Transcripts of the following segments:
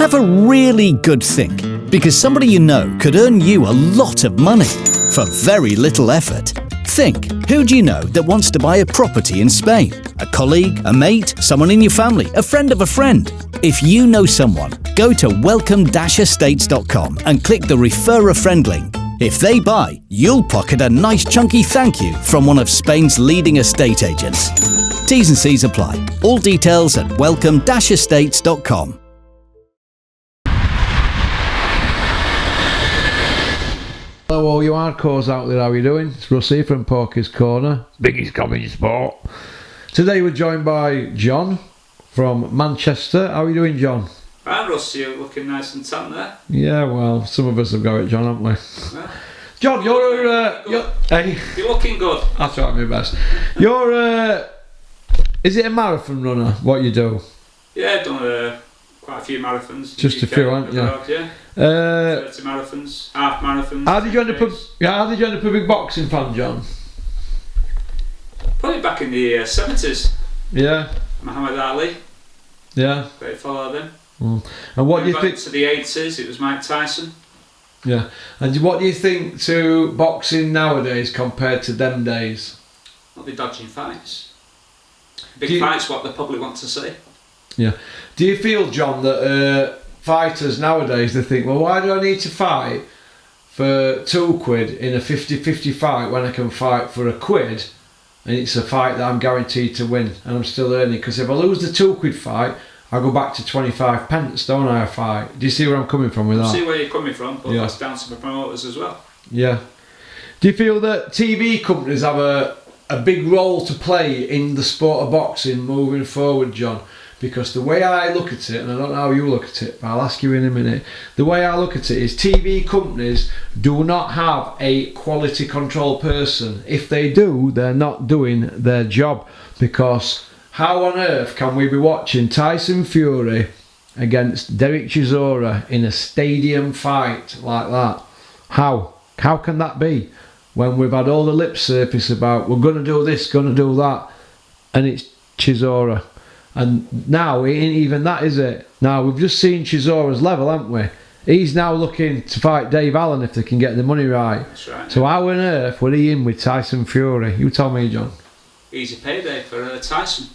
Have a really good think, because somebody you know could earn you a lot of money for very little effort. Think, who do you know that wants to buy a property in Spain? A colleague, a mate, someone in your family, a friend of a friend? If you know someone, go to welcome-estates.com and click the Refer a Friend link. If they buy, you'll pocket a nice chunky thank you from one of Spain's leading estate agents. T's and C's apply. All details at welcome-estates.com. Hello all you hardcores out there, how are you doing? It's Russ here from Porky's Corner, biggest comedy sport. Today we're joined by John from Manchester. How are you doing, John? Hi Russ, you're looking nice and tan there. Yeah, well, some of us have got it, John, haven't we? Yeah. John, hey, You're looking good. I try my best. You're is it a marathon runner, what you do? Yeah, I've done quite a few marathons. Just a few, haven't you? Yeah. 30 marathons, half marathons. How did you end up a big boxing fan, John? Probably back in the 70s. Yeah. Muhammad Ali. Yeah. Great follow them. And what do you back think? To the 80s, it was Mike Tyson. Yeah. And what do you think to boxing nowadays compared to them days? Not the dodging fights. Big fights, what the public want to see. Yeah. Do you feel, John, that fighters nowadays, they think, well, why do I need to fight for £2 in a 50-50 fight when I can fight for £1 and it's a fight that I'm guaranteed to win and I'm still earning? Because if I lose the £2 fight, I go back to 25 pence, don't I, a fight? Do you see where I'm coming from with that? I see where you're coming from, but that's down to the promoters as well. Yeah. Do you feel that TV companies have a big role to play in the sport of boxing moving forward, John? Because the way I look at it, and I don't know how you look at it, but I'll ask you in a minute, the way I look at it is TV companies do not have a quality control person. If they do, they're not doing their job. Because how on earth can we be watching Tyson Fury against Derek Chisora in a stadium fight like that? How can that be? When we've had all the lip service about we're going to do this, going to do that, and it's Chisora. And now it ain't even that, is it? Now we've just seen Chisora's level, haven't we? He's now looking to fight Dave Allen if they can get the money right. That's right. So how on earth were he in with Tyson Fury? You tell me, John. Easy payday for Tyson.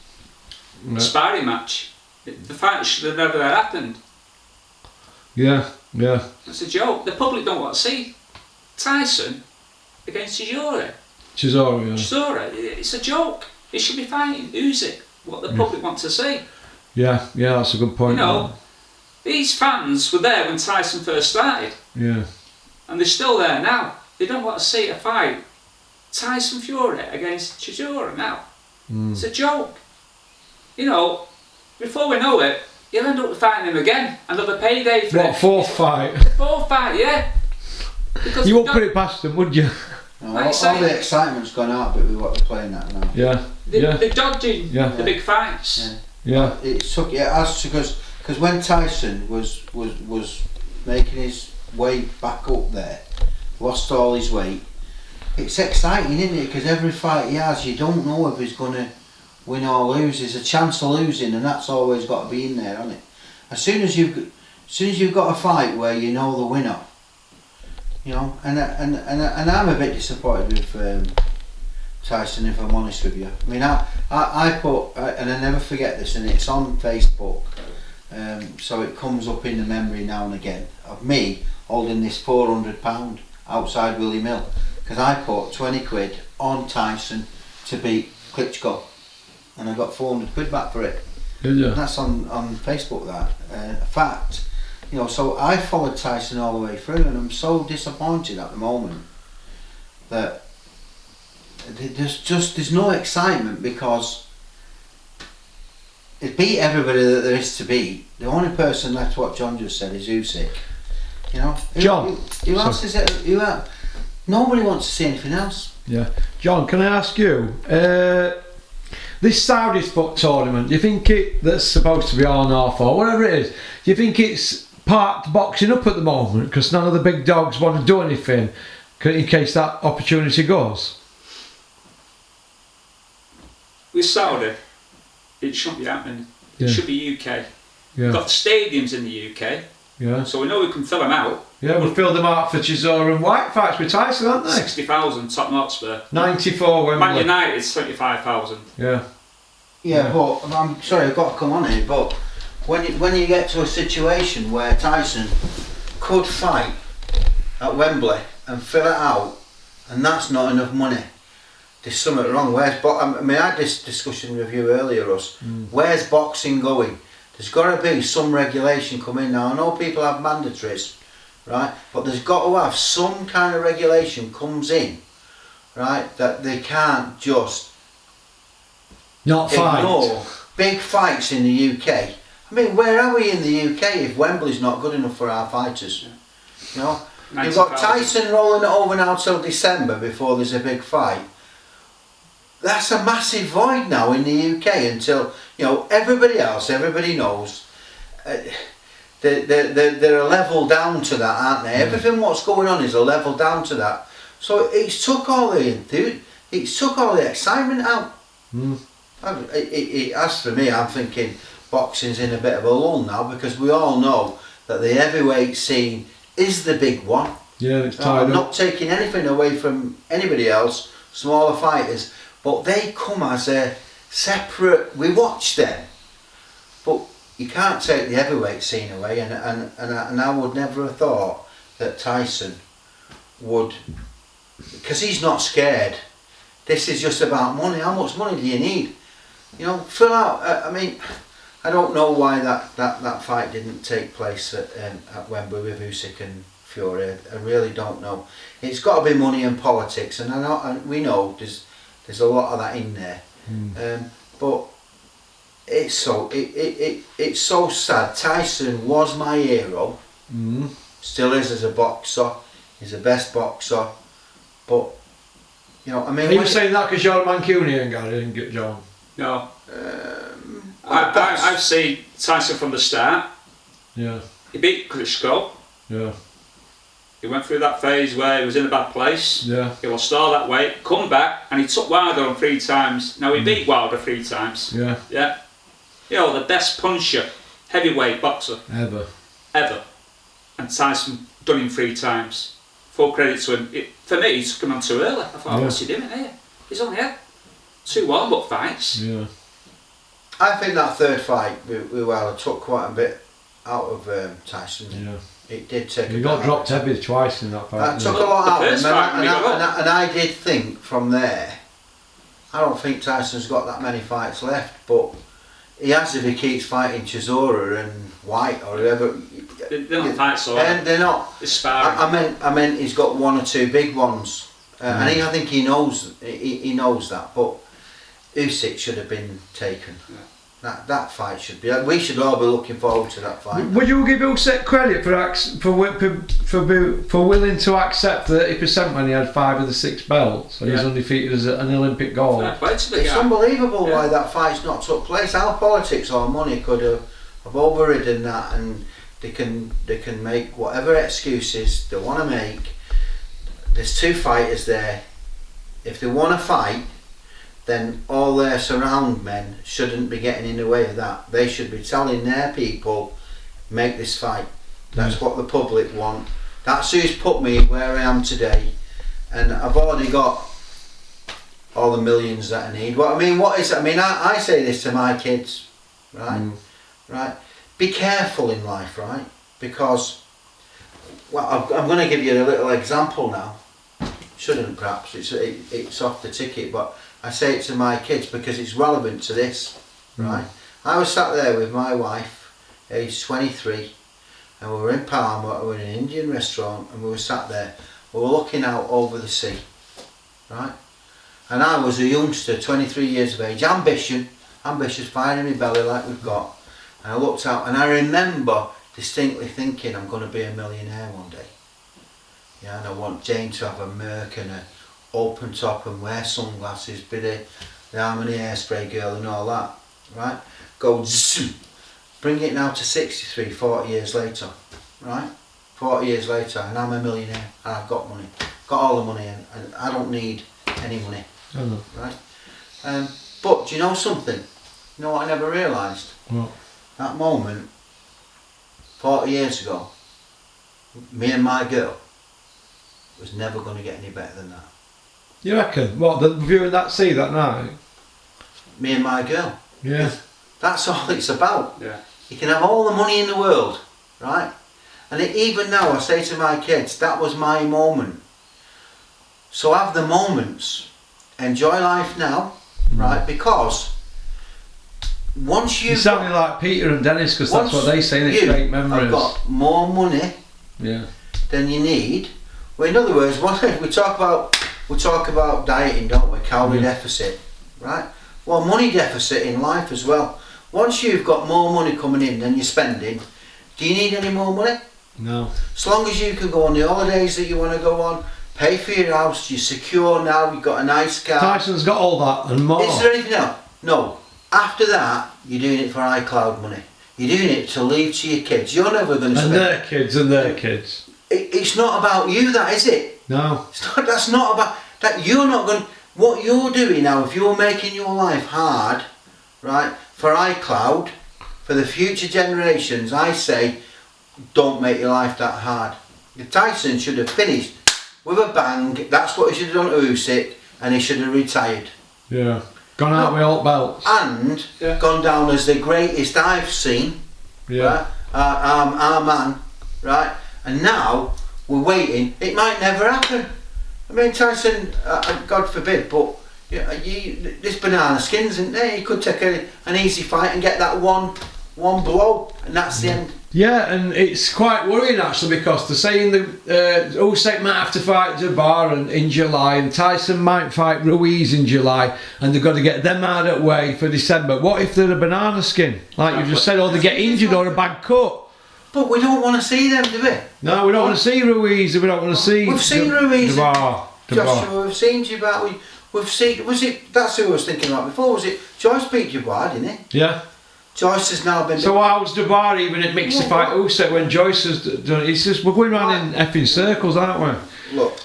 Yeah. A sparring match. The fight should have never happened. Yeah. It's a joke. The public don't want to see Tyson against Chisora. Chisora, it's a joke. He should be fighting Usyk. What the public want to see. Yeah, that's a good point. You know, these fans were there when Tyson first started. Yeah. And they're still there now. They don't want to see a fight. Tyson Fury against Chisora now. It's a joke. You know, before we know it, you'll end up fighting him again. Another payday for What, fourth fight? Fourth fight, yeah. Because you won't put it past them, would you? No, all the excitement's gone out, but with what they're playing at now. Yeah. They're dodging the big fights. Yeah. It took because when Tyson was making his way back up there, lost all his weight. It's exciting, isn't it? Because every fight he has, you don't know if he's going to win or lose. There's a chance of losing, and that's always got to be in there, hasn't it? As soon as you've got a fight where you know the winner. You know, and I'm a bit disappointed with Tyson, if I'm honest with you. I mean, I put, and I never forget this, and it's on Facebook, so it comes up in the memory now and again, of me holding this £400 outside Willie Mill, because I put £20 on Tyson to beat Klitschko, and I got £400 back for it. Did you? And that's on Facebook, that. Fact. You know, so I followed Tyson all the way through, and I'm so disappointed at the moment that there's no excitement, because it beat everybody that there is to beat. The only person left, what John just said, is Usyk. You know, John. Who else is it? Nobody wants to see anything else. Yeah, John. Can I ask you? This Saudi foot tournament, do you think that's supposed to be on off or whatever it is? Do you think it's parked boxing up at the moment because none of the big dogs want to do anything in case that opportunity goes? With Saudi, it shouldn't be happening. It should be UK. Yeah. We've got the stadiums in the UK, Yeah. so we know we can fill them out. Yeah, we filled them out for Chisora and White fights with Tyson, haven't they? 60,000, Tottenham Hotspur. 94 Wembley. Man United, 75,000. Yeah. Yeah, but I'm sorry, I've got to come on here. But when you get to a situation where Tyson could fight at Wembley and fill it out, and that's not enough money, there's something wrong. I had this discussion with you earlier, Russ. Where's boxing going? There's got to be some regulation coming now. I know people have mandatories, right? But there's got to have some kind of regulation comes in, right? That they can't just Not fight. ignore big fights in the UK. I mean, where are we in the UK if Wembley's not good enough for our fighters? You know, you've got 90,000. Tyson rolling it over now till December before there's a big fight. That's a massive void now in the UK until, you know, everybody knows they're a level down to that, aren't they? Everything what's going on is a level down to that. So it's took all the excitement out. As for me, I'm thinking boxing's in a bit of a lull now because we all know that the heavyweight scene is the big one. Yeah, it's tied I'm up. not taking anything away from anybody else, smaller fighters, but they come as a separate. We watch them, but you can't take the heavyweight scene away. And I would never have thought that Tyson would, because he's not scared. This is just about money. How much money do you need? You know, fill out. I mean, I don't know why that fight didn't take place at Wembley with Usyk and Fury. I really don't know. It's got to be money and politics, and we know there's a lot of that in there. But it's so sad. Tyson was my hero. Still is as a boxer. He's the best boxer. But you know, I mean, Are you saying that because you're a Mancunian, Gary, and get John? No. I've seen Tyson from the start. Yeah. He beat Klitschko. Yeah. He went through that phase where he was in a bad place. Yeah. He lost all that weight, come back, and he took Wilder on 3 times. Now he beat Wilder 3 times. Yeah. Yeah. You know, the best puncher, heavyweight boxer Ever. And Tyson done him 3 times. Full credit to him. For me, he took him on too early. I thought, what's he doing here? He's only had 2 warm-up fights. Yeah. I think that third fight with Wilder took quite a bit out of Tyson. Yeah. It did take. He got dropped heavy twice in that fight. That took a lot out of him, fight, and I did think from there. I don't think Tyson's got that many fights left, but he has if he keeps fighting Chisora and White or whoever. They're not fights, so they're not. It's sparring. I meant he's got 1 or 2 big ones, and I think he knows that. But Usyk should have been taken. Yeah. That fight should be. We should all be looking forward to that fight. Would you give Usyk credit for willing to accept 30% when he had 5 of the 6 belts and he's undefeated as an Olympic gold? It's unbelievable why that fight's not took place. How politics or money could have overridden that, and they can make whatever excuses they want to make. There's 2 fighters there. If they want to fight, then all their surround men shouldn't be getting in the way of that. They should be telling their people, make this fight. That's what the public want. That's who's put me where I am today, and I've already got all the millions that I need. I say this to my kids, right? Right? Be careful in life, right? Because, well, I'm going to give you a little example now. Shouldn't perhaps, it's off the ticket, but I say it to my kids because it's relevant to this, right? I was sat there with my wife, aged 23, and we were in Palma, we were in an Indian restaurant, and we were sat there, we were looking out over the sea, right? And I was a youngster, 23 years of age, ambitious, fire in my belly like we've got, and I looked out, and I remember distinctly thinking, I'm going to be a millionaire one day. Yeah, and I want Jane to have a Merc and a open top and wear sunglasses, be the Harmony Hairspray girl and all that, right? Go zoom, bring it now to 63, 40 years later, right? 40 years later, and I'm a millionaire, and I've got money, got all the money, and I don't need any money, right? But do you know something? You know what I never realised? What? That moment 40 years ago, me and my girl was never going to get any better than that. You reckon? What, the viewing that sea that night? Me and my girl. Yeah. That's all it's about. Yeah. You can have all the money in the world, right? And even now I say to my kids, that was my moment. So have the moments. Enjoy life now, right? Because once You sounding like Peter and Dennis, because that's what they say, and it's great memories. I've got more money than you need. Well, in other words, we talk about dieting, don't we? Calorie deficit, right? Well, money deficit in life as well. Once you've got more money coming in than you're spending, do you need any more money? No. As long as you can go on the holidays that you want to go on, pay for your house, you're secure now, you've got a nice car. Tyson's got all that and more. Is there anything else? No. After that, you're doing it for iCloud money. You're doing it to leave to your kids. You're never going to spend. And their kids. It's not about you, that is it. No. That's not about that. You're not going. What you're doing now, if you're making your life hard, right, for iCloud, for the future generations, I say, don't make your life that hard. Tyson should have finished with a bang. That's what he should have done to Usyk, and he should have retired. Yeah. Gone out with all belts. And gone down as the greatest I've seen. Yeah. Right? Our man, right? And now we're waiting. It might never happen. I mean, Tyson, God forbid, but this banana skins, isn't there? He could take an easy fight and get that one blow, and that's the end. Yeah, and it's quite worrying actually, because they're saying that Usyk might have to fight Jabbar in July, and Tyson might fight Ruiz in July, and they've got to get them out of the way for December. What if they're a banana skin, like you just said, or they get injured or a bad cut? But we don't want to see them, do we? No, we don't want to see Ruiz. We don't want to see. We've seen Ruiz, Jabbar. Joshua. We've seen Jabbar. We've seen. Was it? That's who I was thinking about before. Was it Joyce beat Jabbar, didn't he? Yeah. Joyce has now been. So how's Jabbar even at mixed fight Usyk when Joyce has done it? It's just we're going round in effing circles, aren't we? Look,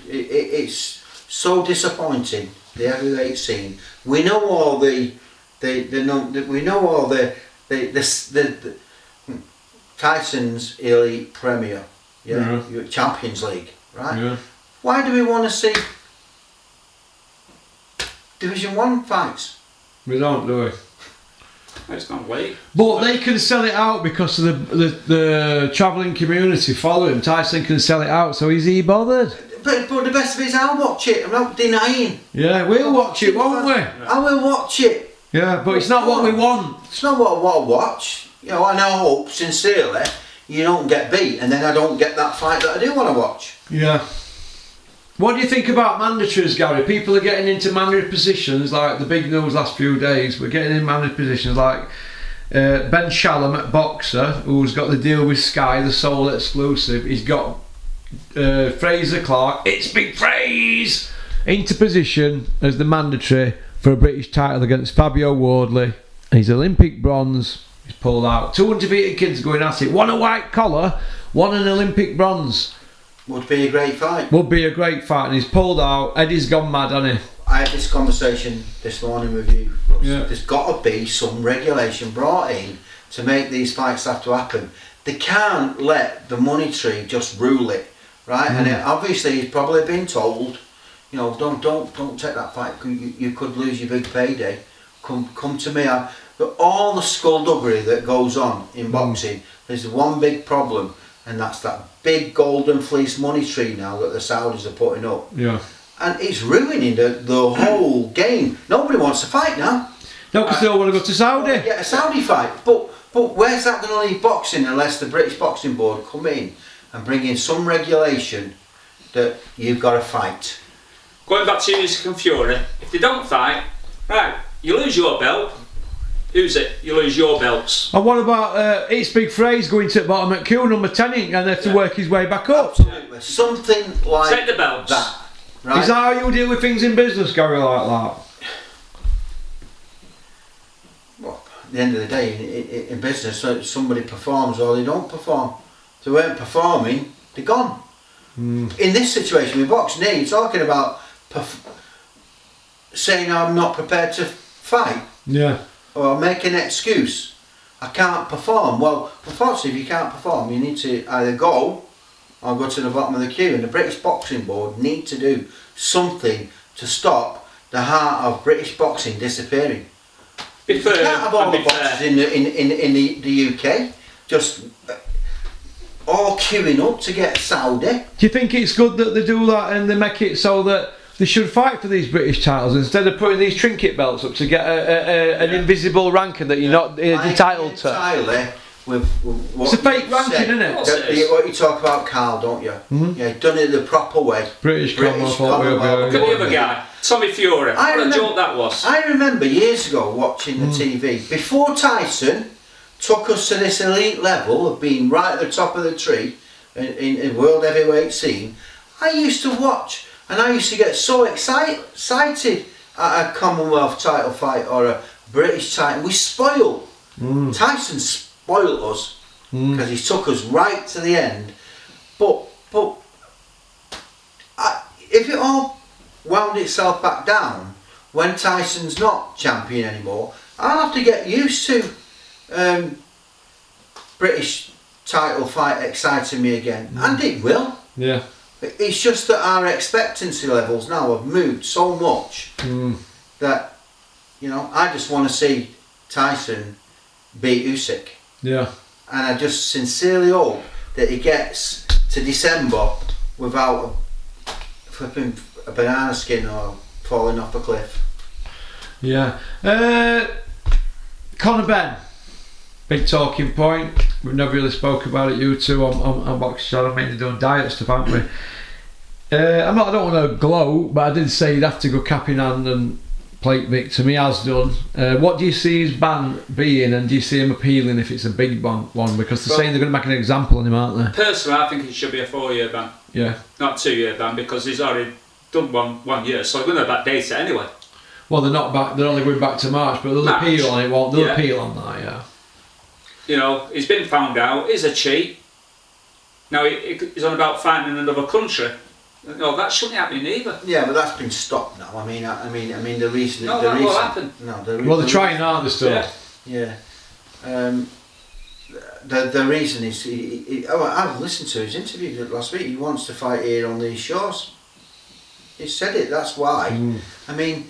it's so disappointing, the heavyweight scene. We know all we know all the Tyson's Elite Premier, Champions League, right? Yeah. Why do we want to see Division 1 fights? We don't, do we? It's not late. But they can sell it out because of the travelling community follow him. Tyson can sell it out, so is he bothered? But the best of it is I'll watch it. I'm not denying. Yeah, we'll watch it, won't we? I will watch it. Yeah, but it's not what we want. It's not what I want to watch. You know, and I hope sincerely you don't get beat, and then I don't get that fight that I do want to watch. Yeah. What do you think about mandatories, Gary? People are getting into mandatory positions, like the big news last few days. We're getting in mandatory positions like Ben Shalom at Boxer, who's got the deal with Sky, the sole exclusive. He's got Fraser Clark, it's Big Fraze, into position as the mandatory for a British title against Fabio Wardley. He's Olympic bronze. He's pulled out. 2 undefeated kids going at it. One a white collar, one an Olympic bronze. Would be a great fight. Would be a great fight, and he's pulled out. Eddie's gone mad, hasn't he? I had this conversation this morning with you. Yeah. There's got to be some regulation brought in to make these fights have to happen. They can't let the money tree just rule it, right? And obviously he's probably been told, you know, don't take that fight. You could lose your big payday. Come to me. But all the skullduggery that goes on in boxing, there's one big problem. And that's that big golden fleece money tree now that the Saudis are putting up. Yeah. And it's ruining the whole game. Nobody wants to fight now. No, because they all want to go to Saudi. Get a Saudi fight. But where's that going to leave boxing unless the British Boxing Board come in and bring in some regulation that you've got to fight? Going back to Usyk and Fury, if they don't fight, right, you lose your belt. Who's it? You lose your belts. And what about it's Big Fraze going to the bottom at Q number 10 and they have to work his way back up? Absolutely. Something like Take the belts. that. Right? Is that how you deal with things in business, Gary, like that? Well, at the end of the day, in business, somebody performs or they don't perform. If they weren't performing, they're gone. In this situation with boxing, you're talking about saying I'm not prepared to fight. Yeah. Or make an excuse. I can't perform. Well, unfortunately, if you can't perform, you need to either go or go to the bottom of the queue. And the British Boxing Board need to do something to stop the heart of British boxing disappearing. You can't have all the boxers in the UK just all queuing up to get Saudi. Do you think it's good that they do that and they make it so that they should fight for these British titles instead of putting these trinket belts up to get an invisible ranking that you're not entitled to? Entirely with what it's a fake ranking, isn't it? What you talk about, Carl, don't you? Mm-hmm. Yeah, done it the proper way. British Commonwealth. Look at the other guy, Tommy Fury. What a joke that was. I remember years ago watching the TV before Tyson took us to this elite level of being right at the top of the tree in world heavyweight scene. I used to watch and I used to get so excited at a Commonwealth title fight or a British title. We spoiled. Tyson spoiled us because he took us right to the end. But if it all wound itself back down when Tyson's not champion anymore, I'll have to get used to British title fight exciting me again, and it will. Yeah. It's just that our expectancy levels now have moved so much that, you know, I just want to see Tyson beat Usyk. Yeah. And I just sincerely hope that he gets to December without flipping a banana skin or falling off a cliff. Yeah. Conor Benn, big talking point. We've never really spoke about it, you two, on Box Channel, mainly doing diet stuff, haven't we? I don't want to gloat, but I did say he'd have to go cap in hand and plate victim. He has done. What do you see his ban being, and do you see him appealing if it's a big one? Because they're saying they're going to make an example of him, aren't they? Personally, I think it should be a 4-year ban. Yeah. Not 2-year ban, because he's already done one year, so they're going to backdate it anyway. Well, they're not back. They're only going back to March, but they'll appeal on it. Won't they'll appeal on that? Yeah. You know, he's been found out. He's a cheat. Now he's on about fighting in another country. No, that shouldn't happen either. Yeah, but that's been stopped now. I mean, the reason. No, the that reason, will happen. No, well, they're trying, aren't they? Still. Yeah. Yeah. The reason is, I've listened to his interview last week. He wants to fight here on these shores. He said it. That's why. I mean,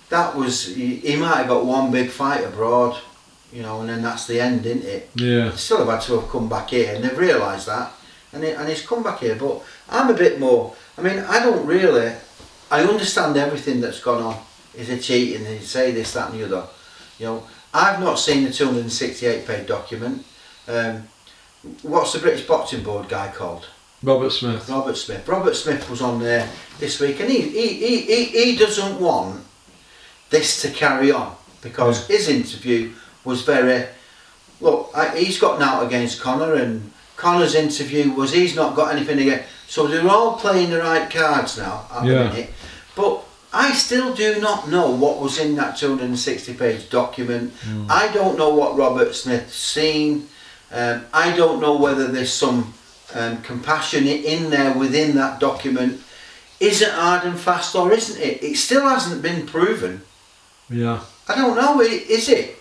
that was. He might have got one big fight abroad, you know, and then that's the end, isn't it? Yeah. They still have had to have come back here, and they've realised that, and he's come back here. But I'm a bit more. I mean, I understand everything that's gone on. Is a cheating? They say this, that, and the other. You know, I've not seen the 268-page document. What's the British Boxing Board guy called? Robert Smith. Robert Smith. Robert Smith was on there this week, and he doesn't want this to carry on because his interview was very. Look, he's got out against Conor, and Conor's interview was he's not got anything against. So they're all playing the right cards now at the minute. But I still do not know what was in that 260-page document. I don't know what Robert Smith's seen. I don't know whether there's some compassion in there within that document. Is it hard and fast or isn't it? It still hasn't been proven. Yeah. I don't know. Is it?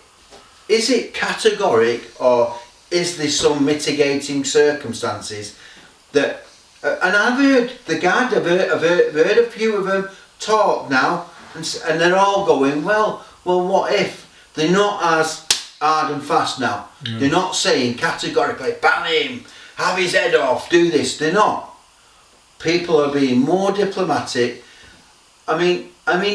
Is it categoric, or is there some mitigating circumstances that? And I've heard the guard. I've heard a few of them talk now, and they're all going, well, what if they're not as hard and fast now? They're not saying categorically, ban him, have his head off, do this. They're not. People are being more diplomatic. I mean,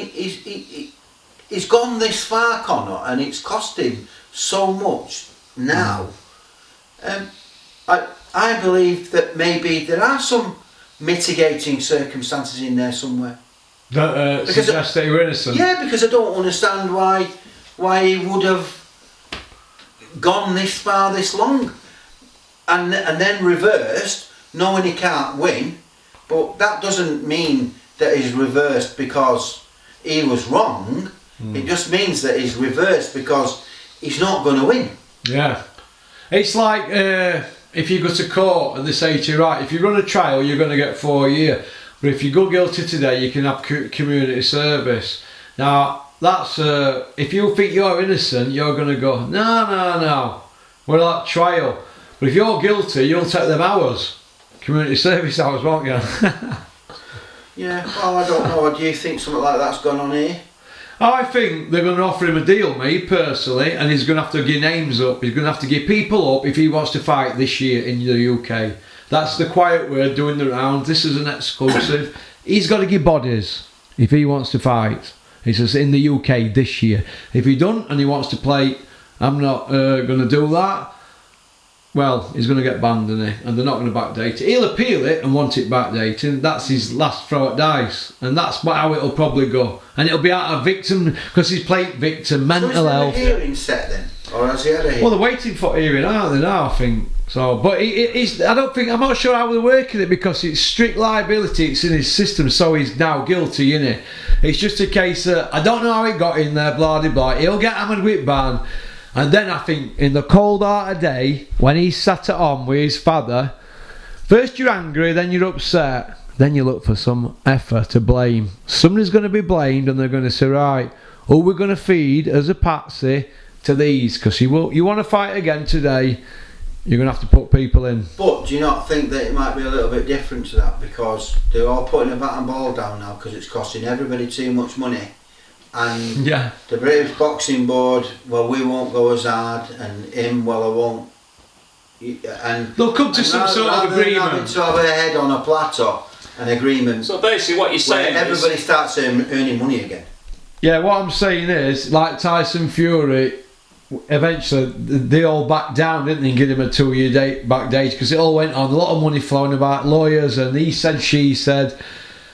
he's gone this far, Conor, and it's cost him so much now. I believe that maybe there are some mitigating circumstances in there somewhere. That suggest they were innocent. Yeah, because I don't understand why he would have gone this far this long and then reversed, knowing he can't win. But that doesn't mean that he's reversed because he was wrong. It just means that he's reversed because he's not going to win. Yeah. It's like if you go to court and they say to you, right, if you run a trial, you're going to get 4 years. But if you go guilty today, you can have community service. Now, that's if you think you're innocent, you're going to go, no, we're at trial. But if you're guilty, you'll take them hours, community service hours, won't you? Yeah, well, I don't know. Do you think something like that's gone on here? I think they're going to offer him a deal, me personally, and he's going to have to give names up. He's going to have to give people up if he wants to fight this year in the UK. That's the quiet word doing the rounds. This is an exclusive. He's got to give bodies if he wants to fight. He says in the UK this year. If he doesn't and he wants to play, I'm not going to do that. Well, he's going to get banned, isn't he? And they're not going to backdate it. He'll appeal it and want it backdated. That's his last throw at dice. And that's how it'll probably go. And it'll be out of victim, because he's played victim, mental health. So is there a hearing set then? Or has he had a hearing? Well, they're waiting for hearing, aren't they now, I think. So, but I'm not sure how they're working it, because it's strict liability, it's in his system, so he's now guilty, innit? It's just a case that, I don't know how it got in there, blah, blah, blah. He'll get hammered with ban. And then I think in the cold heart of day, when he's sat at home with his father, first you're angry, then you're upset, then you look for some effort to blame. Somebody's going to be blamed, and they're going to say, right, who we're going to feed as a patsy to these, because you want to fight again today, you're going to have to put people in. But do you not think that it might be a little bit different to that, because they're all putting a bat and ball down now because it's costing everybody too much money? And yeah, the British Boxing Board, well, we won't go as hard, and him, well, I won't. And they'll come to some sort of agreement. Having to have a head on a plateau, an agreement. So basically, what you're saying where everybody is starts earning money again. Yeah, what I'm saying is, like Tyson Fury, eventually they all backed down, didn't they, and give him a 2-year backdate, because it all went on, a lot of money flowing about, lawyers, and he said, she said,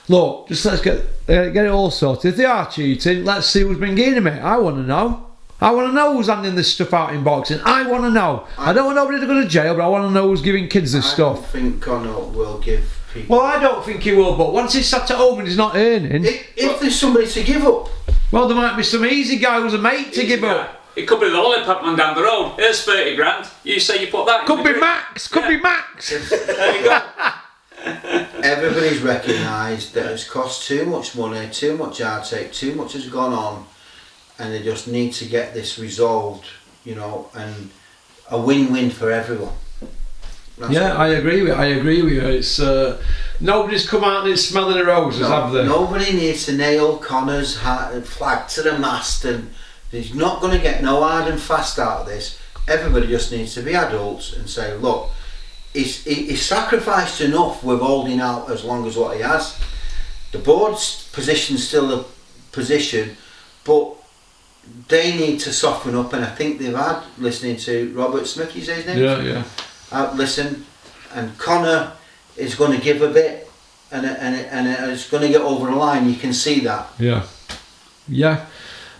look, just let's get it all sorted. If they are cheating, let's see who's been getting it. I want to know. I want to know who's handing this stuff out in boxing. I want to know. I don't want nobody to go to jail, but I want to know who's giving kids this stuff. I don't think Conor will give people... Well, I don't think he will, but once he's sat at home and he's not earning... If there's somebody to give up... Well, there might be some easy guy who's a mate to give up. It could be the lollipop man down the road. Here's 30 grand. You say you put that in. Could be Max. Could be Max. There you go. Everybody's recognised that it's cost too much money, too much heartache, too much has gone on, and they just need to get this resolved, you know, and a win-win for everyone. I agree with you. It's nobody's come out and it's smelling the roses, have they? Nobody needs to nail Conor's flag to the mast, and he's not going to get no hard and fast out of this. Everybody just needs to be adults and say, look, he's sacrificed enough with holding out as long as what he has. The board's position's still a position, but they need to soften up, and I think they've had, listening to Robert Smith, you say his name? Yeah. Listen, and Conor is going to give a bit, and it's going to get over the line. You can see that. Yeah.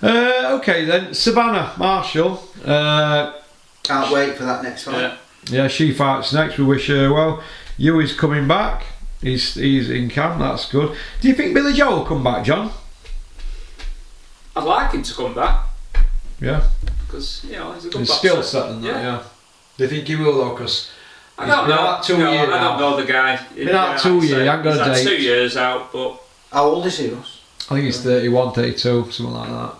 Okay then, Savannah Marshall. Can't wait for that next fight. Yeah, she fights next. We wish her well. Yui's coming back. He's in camp. That's good. Do you think Billy Joe will come back, John? I'd like him to come back. Yeah. Because he's a good His boxer. skill set and that. Yeah. Do you think he will though? Because I don't know. That 2 years. I don't know the guy. In that 2 year, he ain't got a date. 2 years out, but How old is he, Ross? I think he's 31, 32, something like that.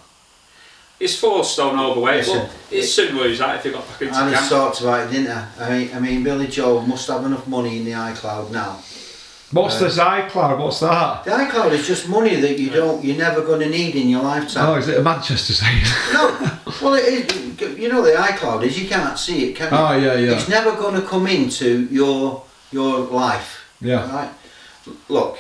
he's 4 stone overweight. Listen, But he'd soon lose that if he got back into I just camp. talked about it, didn't I? I mean, Billy Joe must have enough money in the iCloud now. What's this iCloud? What's that? The iCloud is just money that you're never going to need in your lifetime. Oh, is it a Manchester saying? No, well, it is. You know, the iCloud is, you can't see it, can you? Oh, yeah. It's never going to come into your life. Yeah. Right? Look,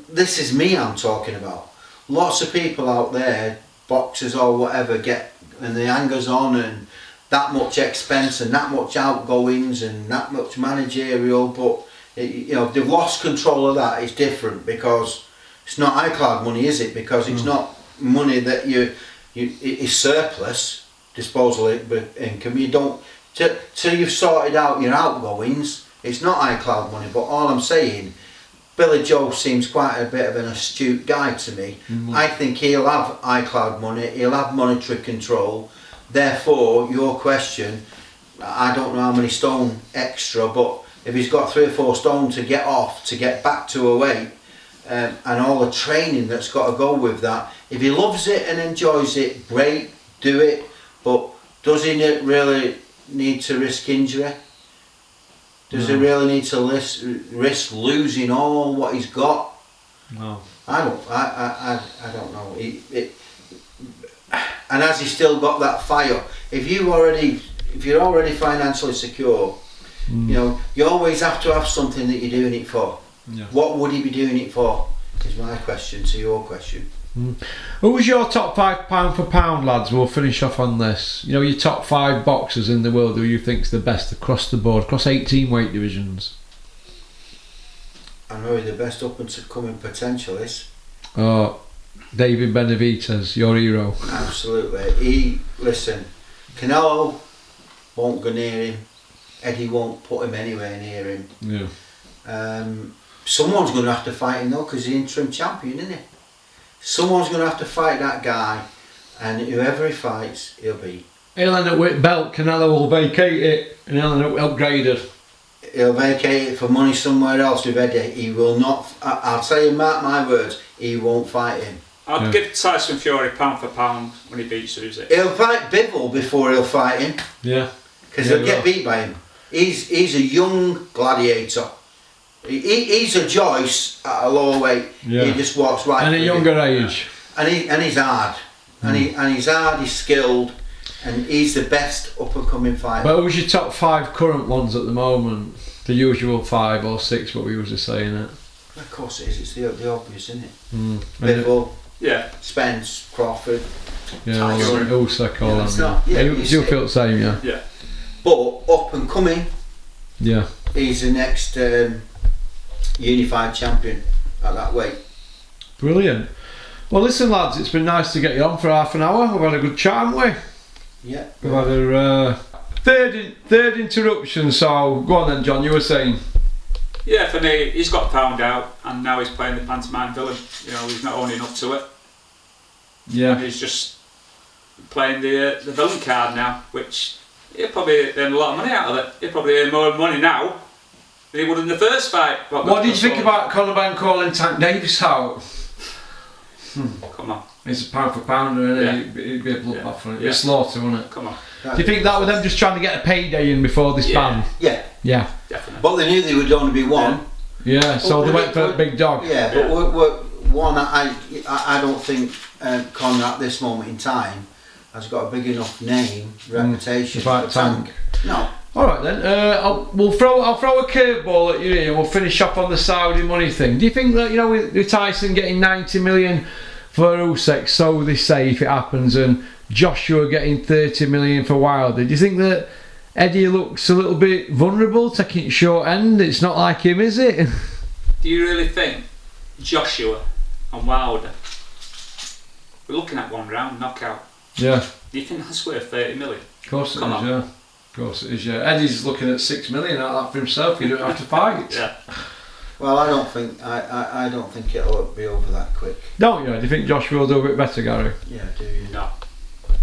this is me I'm talking about. Lots of people out there, boxers or whatever, get, and the anger's on, and that much expense and that much outgoings and that much managerial, but they've lost control of that. It's different because it's not iCloud money, is it? Because it's not money that it's surplus disposal income. You don't till you've sorted out your outgoings. It's not iCloud money. But all I'm saying, Billy Joe seems quite a bit of an astute guy to me. I think he'll have iCloud money. He'll have monetary control. Therefore, your question, I don't know how many stone extra, but if he's got 3 or 4 stone to get off, to get back to a weight, and all the training that's got to go with that, If he loves it and enjoys it, great, do it. But does he really need to risk injury? Does he really need to risk losing all what he's got? No. I don't know. And has he still got that fire? If you're already financially secure, you know, you always have to have something that you're doing it for. Yeah. What would he be doing it for? Is my question to your question. Who was your top 5 pound for pound, lads? We'll finish off on this. You know, your top 5 boxers in the world who you think's the best across the board, across 18 weight divisions. I know who the best up and coming potential is. Oh, David Benavidez, your hero. Absolutely. Canelo won't go near him. Eddie won't put him anywhere near him. Yeah. Someone's going to have to fight him though, because he's interim champion, isn't he? Someone's going to have to fight that guy, and whoever he fights, he'll be. He'll end up with belt. Canelo will vacate it, and he'll end up upgraded. He'll vacate it for money somewhere else with Eddie. He will not. I'll tell you, mark my words. He won't fight him. I'd give Tyson Fury pound for pound when he beats Usyk. He'll fight Bivol before he'll fight him. Yeah. Because he'll get beat by him. He's a young gladiator. He's a Joyce at a lower weight. Yeah. He just walks right. And a younger age. And he's hard. And he's hard. He's skilled. And he's the best up and coming fighter. But who's your top 5 current ones at the moment? The usual 5 or 6, what we was just saying it. Of course it is. It's the obvious, isn't it? Bivol. Yeah. Spence, Crawford. Yeah. Tyson. Usyk, all Yeah, it's them. not- yeah, You you feel the same, yeah. Yeah. But up and coming, Yeah. he's the next unified champion at that weight. Brilliant. Well, listen, lads, it's been nice to get you on for half an hour. We've had a good chat, haven't we? Yeah. We've had a third interruption. So go on then, John. You were saying. Yeah, for me, he's got found out, and now he's playing the pantomime villain. You know, he's not owning up to it. Yeah. And he's just playing the villain card now, which he'll probably earn a lot of money out of it. He'll probably earn more money now than he would in the first fight. What did you think about Conor Ben calling Tank Davis out? Come on. It's a pound for pounder, isn't Yeah. it? It'd be a bloodbath, Yeah. for it? It'd be a slaughter, wouldn't it? Come on. Do you think that was them just trying to get a payday in before this ban? Yeah. Yeah. Definitely. But they knew there would only be one. Yeah, so they went for a big dog. Yeah, but one, I don't think Conor at this moment in time has got a big enough name, reputation. To fight for Tank. No. All right then. I'll throw a curveball at you here, and we'll finish up on the Saudi money thing. Do you think that, you know, with Tyson getting 90 million for Usyk, so they say if it happens, and Joshua getting 30 million for Wilder, do you think that Eddie looks a little bit vulnerable, taking it short end? It's not like him, is it? Do you really think Joshua and Wilder, we're looking at 1 round knockout? Yeah. Do you think that's worth 30 million? Of course it Come is, on. yeah. Of course it is, yeah. Eddie's looking at 6 million out of that for himself. He don't have to fight. Yeah. Well, I don't think it'll be over that quick. Don't you? Do you think Joshua will do a bit better, Gary? Yeah, do you? No.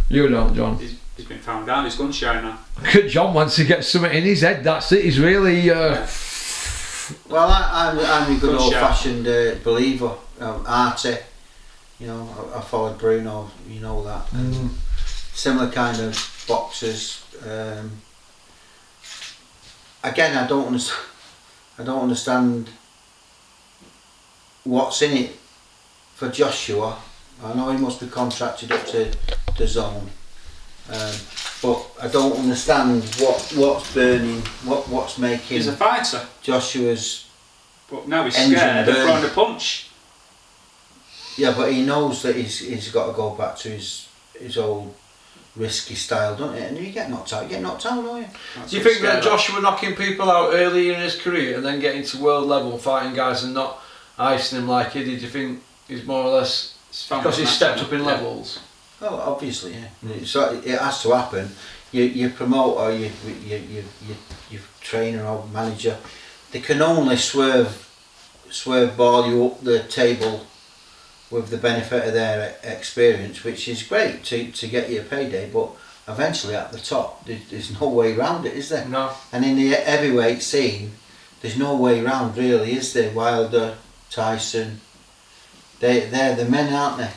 You don't, John. He's been found out. He's gun shy now. Look at John, once he gets something in his head, that's it. He's really. Well, I'm a good old-fashioned believer. Artie, you know, I followed Bruno. You know that. Similar kind of boxers. Again, I don't understand what's in it for Joshua. I know he must be contracted up to the zone, but I don't understand what's burning, what's making. He's a fighter. Joshua's. But now he's engine scared of burning. throwing a punch. Yeah, but he knows that he's got to go back to his old risky style, don't he? And if you get knocked out, don't you? That's Do you what think that scared Joshua knocking people out early in his career and then getting to world level and fighting guys and not icing him like he did, do you think he's more or less because he's stepped up in levels? Well, obviously, yeah. So it has to happen. Your promoter, your trainer or manager, they can only swerve ball you up the table with the benefit of their experience, which is great to get you a payday, but eventually at the top there's no way around it, is there? No. And in the heavyweight scene there's no way around really, is there? Wilder, Tyson, they're the men, aren't they?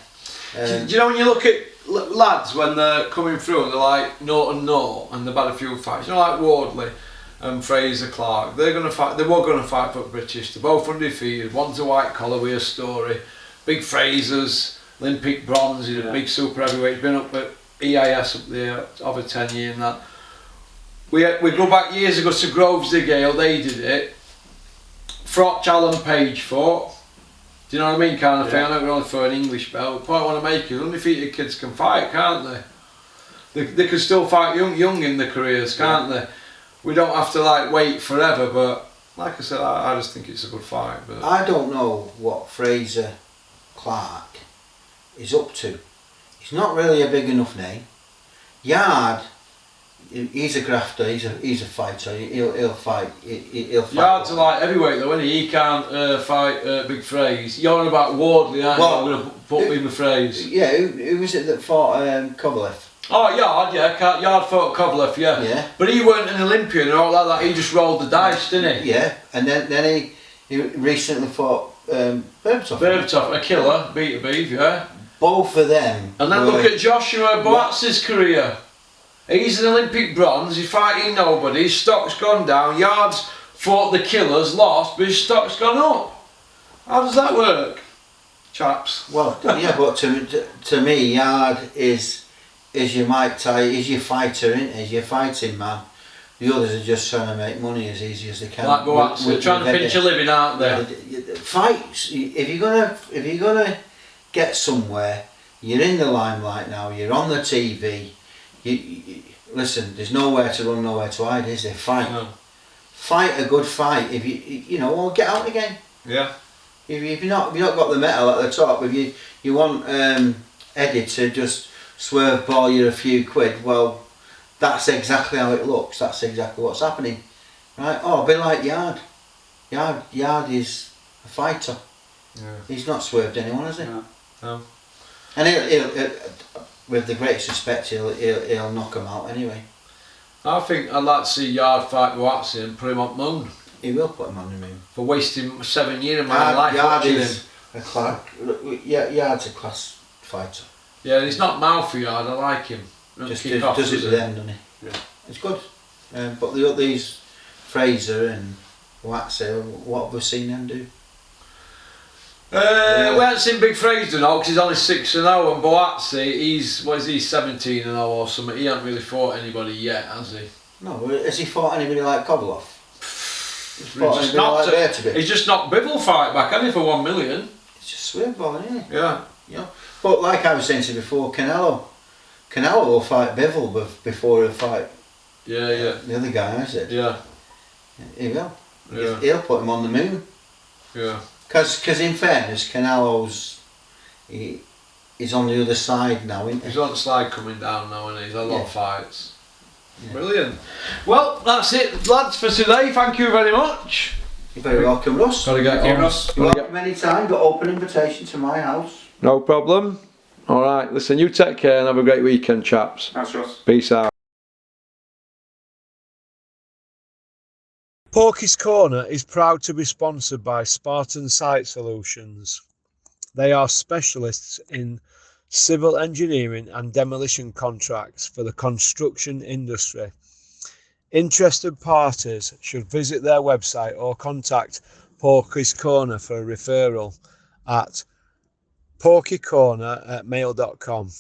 Do you know when you look at lads when they're coming through and they're like no and they've had a few fights, you know, like Wardley and Fraser Clark, they're gonna fight. They were gonna fight for British. They're both undefeated. One's a white collar with a story. Big Fraser's Olympic bronze. He's a big super heavyweight. He's been up at EIS up there over 10 years and that. We go back years ago to Groves de Gale. They did it. Froch Alan Page fought. Do you know what I mean? Kind of thing. I know we're only for an English belt. The point I want to make is undefeated kids can fight, can't they? They can still fight young in their careers, can't they? We don't have to like wait forever. But like I said, I just think it's a good fight. But I don't know what Fraser Clark is up to. He's not really a big enough name. Yard, he's a grafter. He's a fighter. He'll fight. He'll fight. Yard's like heavyweight though, isn't he? He can't fight Big Fraser. You're on about Wardley, aren't you? I'm going to put him with Fraser. Yeah, who was it that fought Kovalev? Oh, Yard, yeah. Yard fought Kovalev, yeah. Yeah. But he weren't an Olympian or all like that. He just rolled the dice, didn't he? Yeah, and then he recently fought Berbatov. Berbatov, a killer, beat a beef, yeah. Both of them. And then look at Joshua Boaz's career. He's an Olympic bronze, he's fighting nobody, his stock's gone down. Yard's fought the killers, lost, but his stock's gone up. How does that work, chaps? Well, yeah, but to me, Yard is your Mike Tyson, is your fighter, isn't he? Is your fighting man. The others are just trying to make money as easy as they can. Like Boaz, they're trying to pinch a living, aren't they? Fights. If you're gonna get somewhere, you're in the limelight now. You're on the TV. You listen. There's nowhere to run, nowhere to hide, is there? Fight. No. Fight a good fight. If you know, well, get out again. Yeah. If you've not got the metal at the top, if you want Eddie to just swerve ball you a few quid, well, that's exactly how it looks. That's exactly what's happening, right? Oh, a bit like Yard. Yard is a fighter. Yeah. He's not swerved anyone, has he? No. And he'll with the greatest respect, he'll knock him out anyway. I think I'd like to see Yard fight Boaz and put him on moon. He will put him on the moon. For wasting 7 years of my life watching him. Yard's a class fighter. Yeah, he's not mouthy Yard, I like him. Just does it with them, doesn't he? Yeah. It's good. But these Fraser and Waxy, what have we seen them do? We haven't seen Big Fraser now because he's only 6-0, and Boazzi, he's 17-0 or something. He hasn't really fought anybody yet, has he? No, has he fought anybody like Kovalev? He's just knocked Bivol fight back, hasn't he, for 1 million? It's just swear ball, isn't he? Yeah. But like I was saying to you before, Canelo will fight Bivol before he'll fight the other guy, I said. Yeah. He will. Yeah. He'll put him on the moon. Yeah. Because in fairness, Canelo's he's on the other side now, isn't he? He's on the slide coming down now, and he's had a lot of fights. Yeah. Brilliant. Well, that's it, lads, for today. Thank you very much. You're very welcome, Russ. Gotta get on. You're welcome anytime. Got open invitation to my house. No problem. All right. Listen, you take care and have a great weekend, chaps. Thanks, Ross. Peace out. Porky's Corner is proud to be sponsored by Spartan Site Solutions. They are specialists in civil engineering and demolition contracts for the construction industry. Interested parties should visit their website or contact Porky's Corner for a referral at porkycorner@mail.com.